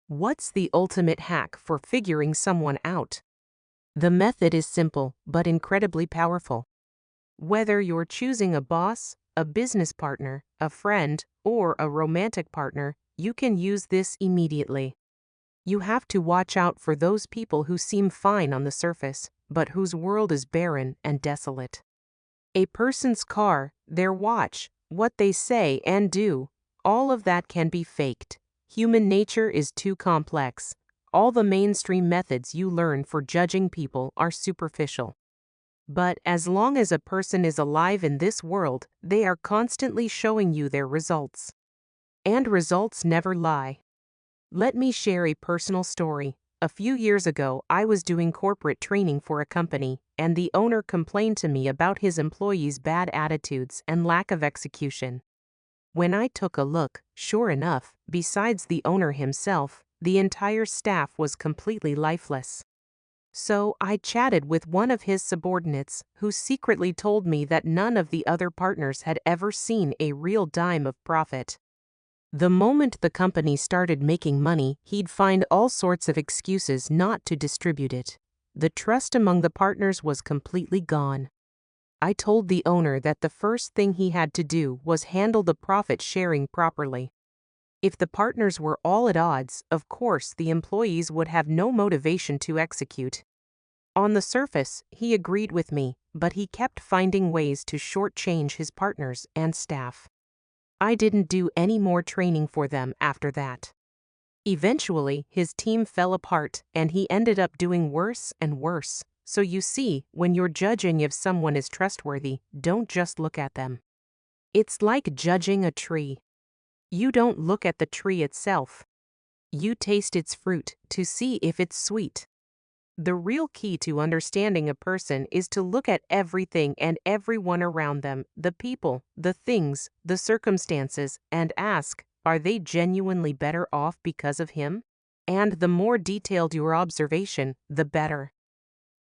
What's the ultimate hack for figuring someone out? The method is simple but incredibly powerful. Whether you're choosing a boss, a business partner, a friend, or a romantic partner, you can use this immediately. You have to watch out for those people who seem fine on the surface, but whose world is barren and desolate. A person's car, their watch, what they say and do, all of that can be faked. Human nature is too complex. All the mainstream methods you learn for judging people are superficial. But as long as a person is alive in this world, they are constantly showing you their results. And results never lie. Let me share a personal story. A few years ago, I was doing corporate training for a company, and the owner complained to me about his employees' bad attitudes and lack of execution. When I took a look, sure enough, besides the owner himself, the entire staff was completely lifeless. So I chatted with one of his subordinates, who secretly told me that none of the other partners had ever seen a real dime of profit. The moment the company started making money, he'd find all sorts of excuses not to distribute it. The trust among the partners was completely gone. I told the owner that the first thing he had to do was handle the profit sharing properly. If the partners were all at odds, of course the employees would have no motivation to execute. On the surface, he agreed with me, but he kept finding ways to shortchange his partners and staff. I didn't do any more training for them after that. Eventually, his team fell apart, and he ended up doing worse and worse. So you see, when you're judging if someone is trustworthy, don't just look at them. It's like judging a tree. You don't look at the tree itself. You taste its fruit to see if it's sweet. The real key to understanding a person is to look at everything and everyone around them, the people, the things, the circumstances, and ask, are they genuinely better off because of him? And the more detailed your observation, the better.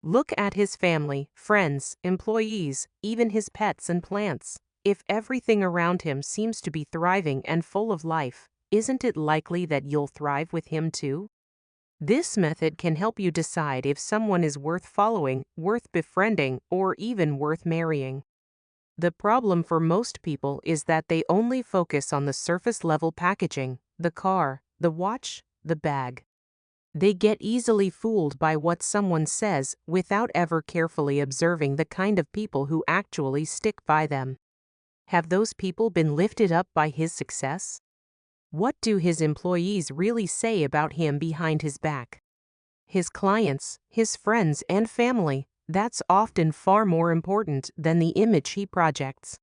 Look at his family, friends, employees, even his pets and plants. If everything around him seems to be thriving and full of life, isn't it likely that you'll thrive with him too? This method can help you decide if someone is worth following, worth befriending, or even worth marrying. The problem for most people is that they only focus on the surface-level packaging, the car, the watch, the bag. They get easily fooled by what someone says without ever carefully observing the kind of people who actually stick by them. Have those people been lifted up by his success? What do his employees really say about him behind his back? His clients, his friends and family, that's often far more important than the image he projects.